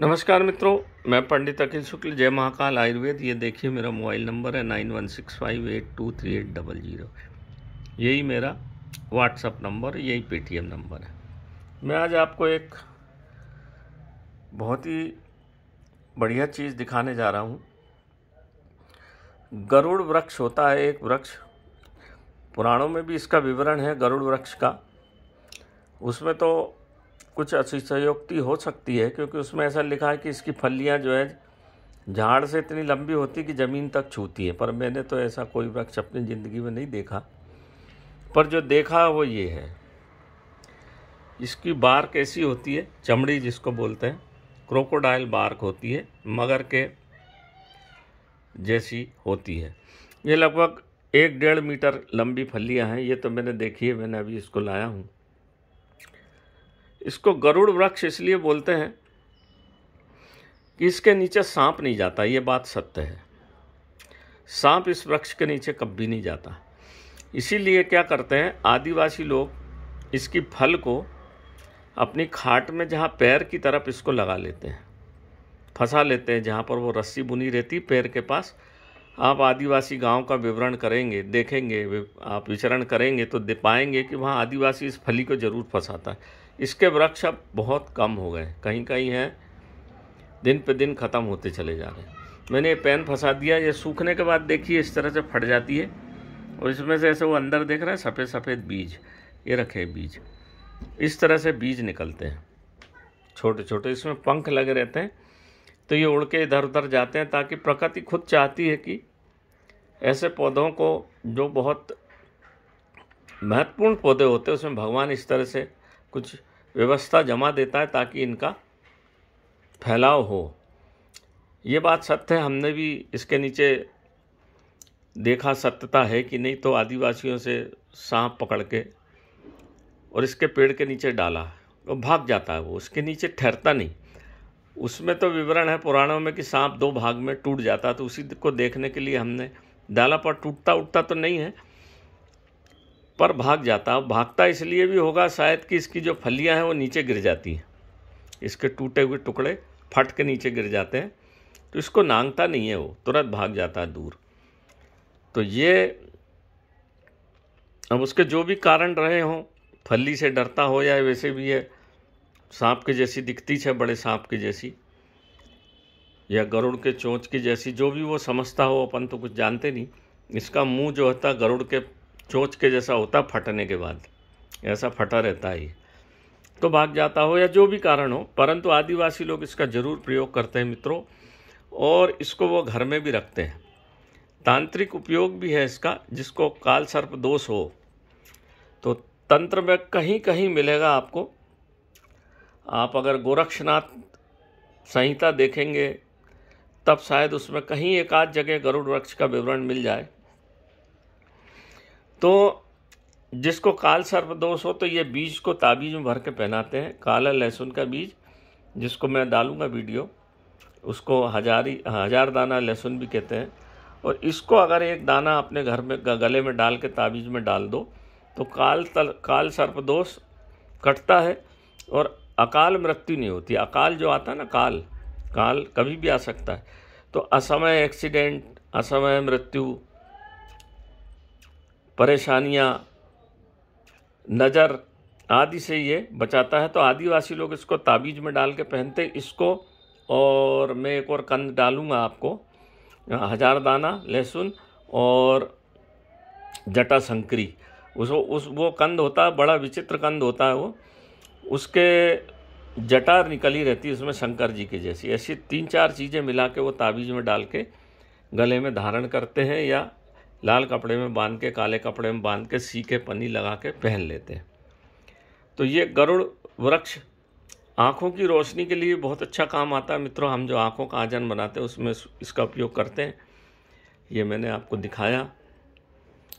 नमस्कार मित्रों, मैं पंडित अखिल शुक्ल, जय महाकाल आयुर्वेद। ये देखिए मेरा मोबाइल नंबर है 9165823800। यही मेरा व्हाट्सअप नंबर, यही पेटीएम नंबर है। मैं आज आपको एक बहुत ही बढ़िया चीज़ दिखाने जा रहा हूँ। गरुड़ वृक्ष होता है एक वृक्ष, पुराणों में भी इसका विवरण है गरुड़ वृक्ष का। उसमें तो कुछ अतिशयोक्ति हो सकती है, क्योंकि उसमें ऐसा लिखा है कि इसकी फलियां जो है झाड़ से इतनी लंबी होती कि ज़मीन तक छूती है। पर मैंने तो ऐसा कोई वृक्ष अपनी ज़िंदगी में नहीं देखा, पर जो देखा वो ये है। इसकी बार्क कैसी होती है, चमड़ी जिसको बोलते हैं, क्रोकोडाइल बार्क होती है, मगर के जैसी होती है। ये लगभग 1-1.5 मीटर लंबी फलियां हैं। ये तो मैंने देखी है, मैंने अभी इसको लाया हूँ। इसको गरुड़ वृक्ष इसलिए बोलते हैं कि इसके नीचे सांप नहीं जाता। ये बात सत्य है, सांप इस वृक्ष के नीचे कभी नहीं जाता। इसीलिए क्या करते हैं आदिवासी लोग, इसकी फल को अपनी खाट में जहाँ पैर की तरफ इसको लगा लेते हैं, फंसा लेते हैं। जहाँ पर वो रस्सी बुनी रहती पैर के पास, आप आदिवासी गांव का विवरण करेंगे, देखेंगे, आप विचरण करेंगे तो दे पाएंगे कि वहाँ आदिवासी इस फली को जरूर फंसाता है। इसके वृक्ष अब बहुत कम हो गए, कहीं कहीं हैं, दिन पे दिन ख़त्म होते चले जा रहे हैं। मैंने ये पेन फंसा दिया, ये सूखने के बाद देखिए इस तरह से फट जाती है, और इसमें से ऐसे वो अंदर देख रहे हैं सफ़ेद सफ़ेद बीज, ये रखे बीज, इस तरह से बीज निकलते हैं छोटे छोटे। इसमें पंख लगे रहते हैं, तो ये उड़ के इधर उधर जाते हैं, ताकि प्रकृति खुद चाहती है कि ऐसे पौधों को, जो बहुत महत्वपूर्ण पौधे होते हैं, उसमें भगवान इस तरह से कुछ व्यवस्था जमा देता है ताकि इनका फैलाव हो। ये बात सत्य है, हमने भी इसके नीचे देखा सत्यता है कि नहीं, तो आदिवासियों से सांप पकड़ के और इसके पेड़ के नीचे डाला, वो भाग जाता है, वो उसके नीचे ठहरता नहीं। उसमें तो विवरण है पुराणों में कि सांप 2 भाग में टूट जाता, तो उसी को देखने के लिए हमने डाला, पर टूटता उठता तो नहीं है, पर भाग जाता। भागता इसलिए भी होगा शायद कि इसकी जो फलियां हैं वो नीचे गिर जाती हैं, इसके टूटे हुए टुकड़े फट के नीचे गिर जाते हैं, तो इसको नांगता नहीं है, वो तुरंत भाग जाता है दूर। तो ये अब उसके जो भी कारण रहे हों, फली से डरता हो या वैसे भी है सांप के जैसी दिखती है, बड़े सांप की जैसी, या गरुड़ के चोंच की जैसी, जो भी वो समझता हो, अपन तो कुछ जानते नहीं। इसका मुंह जो होता गरुड़ के चोंच के जैसा होता, फटने के बाद ऐसा फटा रहता है, तो भाग जाता हो या जो भी कारण हो। परंतु आदिवासी लोग इसका जरूर प्रयोग करते हैं मित्रों, और इसको वो घर में भी रखते हैं। तांत्रिक उपयोग भी है इसका। जिसको काल सर्प दोष हो, तो तंत्र में कहीं कहीं मिलेगा आपको। आप अगर गोरक्षनाथ संहिता देखेंगे तब शायद उसमें कहीं एक आध जगह गरुड़ वृक्ष का विवरण मिल जाए। तो जिसको काल सर्प दोष हो, तो ये बीज को ताबीज में भर के पहनाते हैं। काला लहसुन का बीज, जिसको मैं डालूंगा वीडियो, उसको 1000 दाना लहसुन भी कहते हैं। और इसको अगर एक दाना अपने घर में गले में डाल के ताबीज में डाल दो, तो काल सर्प दोष कटता है और अकाल मृत्यु नहीं होती। अकाल जो आता है ना, काल कभी भी आ सकता है, तो असमय एक्सीडेंट, असमय मृत्यु, परेशानियां, नज़र आदि से ये बचाता है। तो आदिवासी लोग इसको ताबीज में डाल के पहनते इसको। और मैं एक और कंद डालूंगा आपको, 1000 दाना लहसुन और जटा संकरी। वो कंद होता है, बड़ा विचित्र कंद होता है वो, उसके जटा निकली रहती है उसमें शंकर जी की जैसी। ऐसी 3-4 चीज़ें मिला के वो ताबीज में डाल के गले में धारण करते हैं, या लाल कपड़े में बांध के, काले कपड़े में बांध के, सीके पन्नी लगा के पहन लेते हैं। तो ये गरुड़ वृक्ष आँखों की रोशनी के लिए बहुत अच्छा काम आता है मित्रों। हम जो आँखों का आजन बनाते हैं उसमें इसका उपयोग करते हैं। ये मैंने आपको दिखाया।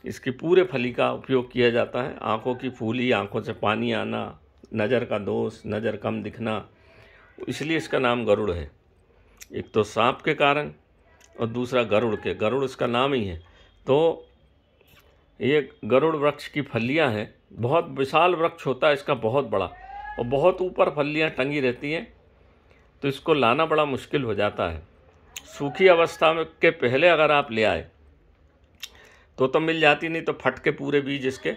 इसकी पूरे फली का उपयोग किया जाता है। आँखों की फूली, आँखों से पानी आना, नज़र का दोष, नज़र कम दिखना, इसलिए इसका नाम गरुड़ है। एक तो सांप के कारण, और दूसरा गरुड़ इसका नाम ही है। तो ये गरुड़ वृक्ष की फलियां हैं, बहुत विशाल वृक्ष होता है इसका, बहुत बड़ा, और बहुत ऊपर फलियां टंगी रहती हैं। तो इसको लाना बड़ा मुश्किल हो जाता है। सूखी अवस्था में के पहले अगर आप ले आए तो मिल जाती, नहीं तो फट के पूरे बीज इसके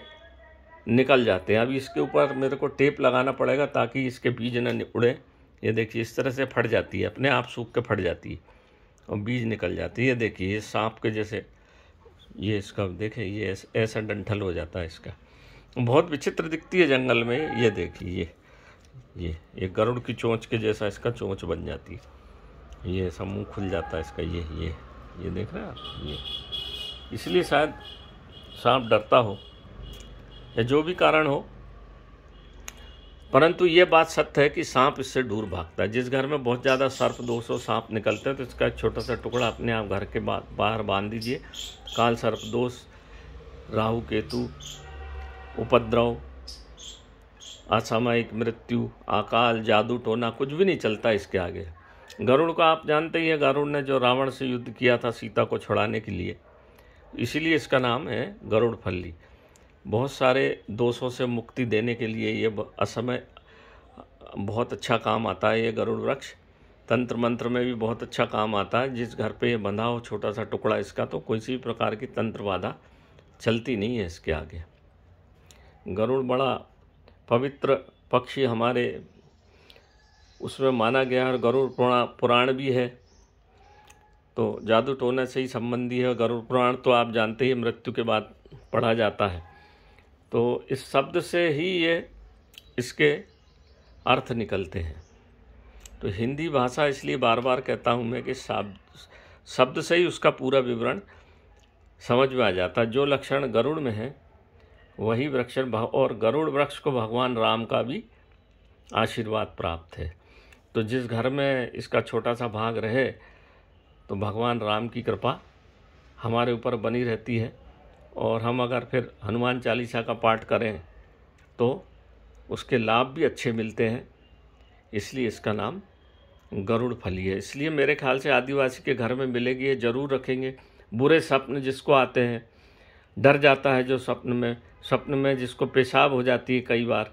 निकल जाते हैं। अभी इसके ऊपर मेरे को टेप लगाना पड़ेगा ताकि इसके बीज न उड़े। ये देखिए इस तरह से फट जाती है, अपने आप सूख के फट जाती है और बीज निकल जाती है। ये देखिए ये सांप के जैसे, ये इसका देखिए ये ऐसा डंठल हो जाता है इसका, बहुत विचित्र दिखती है जंगल में। ये देखिए ये गरुड़ की चोंच के जैसा इसका चोंच बन जाती है। ये ऐसा मुंह खुल जाता है इसका। ये देख रहे हैं आप, ये इसलिए शायद सांप डरता हो या जो भी कारण हो, परंतु ये बात सत्य है कि सांप इससे दूर भागता है। जिस घर में बहुत ज़्यादा सर्प दोष हो, सांप निकलते हैं, तो इसका एक छोटा सा टुकड़ा अपने आप घर के बाहर बांध दीजिए। काल सर्प दोष, राहु केतु, उपद्रव, असामयिक मृत्यु, अकाल, जादू टोना कुछ भी नहीं चलता इसके आगे। गरुड़ को आप जानते ही हैं, गरुड़ ने जो रावण से युद्ध किया था सीता को छुड़ाने के लिए, इसीलिए इसका नाम है गरुड़ फल्ली। बहुत सारे दोषों से मुक्ति देने के लिए ये असमय बहुत अच्छा काम आता है। ये गरुड़ वृक्ष तंत्र मंत्र में भी बहुत अच्छा काम आता है। जिस घर पे ये बंधा हो छोटा सा टुकड़ा इसका, तो किसी प्रकार की तंत्र बाधा चलती नहीं है इसके आगे। गरुड़ बड़ा पवित्र पक्षी हमारे उसमें माना गया है, और गरुड़ पुराण भी है, तो जादू टोने से ही संबंधी है। गरुड़ पुराण तो आप जानते ही मृत्यु के बाद पढ़ा जाता है, तो इस शब्द से ही ये इसके अर्थ निकलते हैं। तो हिंदी भाषा इसलिए बार बार कहता हूँ मैं कि शब्द से ही उसका पूरा विवरण समझ में आ जाता है। जो लक्षण गरुड़ में है वही वृक्ष, और गरुड़ वृक्ष को भगवान राम का भी आशीर्वाद प्राप्त है। तो जिस घर में इसका छोटा सा भाग रहे तो भगवान राम की कृपा हमारे ऊपर बनी रहती है, और हम अगर फिर हनुमान चालीसा का पाठ करें तो उसके लाभ भी अच्छे मिलते हैं। इसलिए इसका नाम गरुड़ फली है। इसलिए मेरे ख्याल से आदिवासी के घर में मिलेगी, ये ज़रूर रखेंगे। बुरे सपने जिसको आते हैं, डर जाता है जो सपन में जिसको पेशाब हो जाती है कई बार,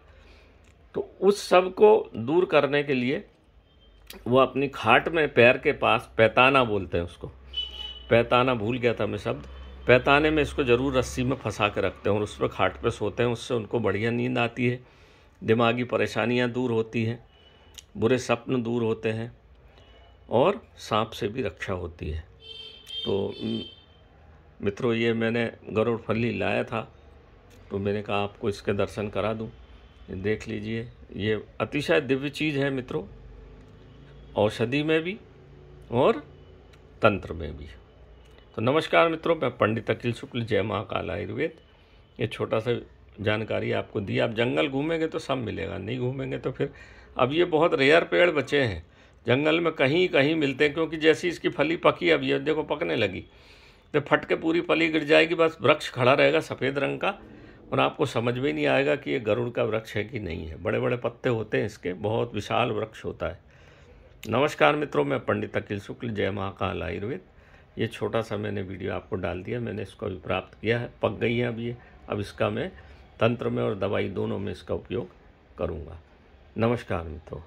तो उस सब को दूर करने के लिए वो अपनी खाट में पैर के पास, पैताना बोलते हैं उसको, पैताना भूल गया था मैं शब्द, पैताने में इसको ज़रूर रस्सी में फंसा के रखते हैं और उस पर खाट पे सोते हैं। उससे उनको बढ़िया नींद आती है, दिमागी परेशानियां दूर होती हैं, बुरे सपन दूर होते हैं, और सांप से भी रक्षा होती है। तो मित्रों, ये मैंने गरुड़ फली लाया था, तो मैंने कहा आपको इसके दर्शन करा दूं। देख लीजिए, ये अतिशय दिव्य चीज़ है मित्रों, औषधि में भी और तंत्र में भी। तो नमस्कार मित्रों, मैं पंडित अखिल शुक्ल, जय महाकाल आयुर्वेद। ये छोटा सा जानकारी आपको दी। आप जंगल घूमेंगे तो सब मिलेगा, नहीं घूमेंगे तो फिर, अब ये बहुत रेयर पेड़ बचे हैं जंगल में, कहीं कहीं मिलते हैं, क्योंकि जैसी इसकी फली पकी, अब ये देखो पकने लगी, तो फट के पूरी फली गिर जाएगी, बस वृक्ष खड़ा रहेगा सफ़ेद रंग का, और आपको समझ में नहीं आएगा कि ये गरुड़ का वृक्ष है कि नहीं है। बड़े बड़े पत्ते होते हैं इसके, बहुत विशाल वृक्ष होता है। नमस्कार मित्रों, मैं पंडित अखिल शुक्ल, जय महाकाल आयुर्वेद। ये छोटा सा मैंने वीडियो आपको डाल दिया, मैंने इसको अभी प्राप्त किया है, पक गई है अभी। अब इसका मैं तंत्र में और दवाई दोनों में इसका उपयोग करूँगा। नमस्कार मित्रों।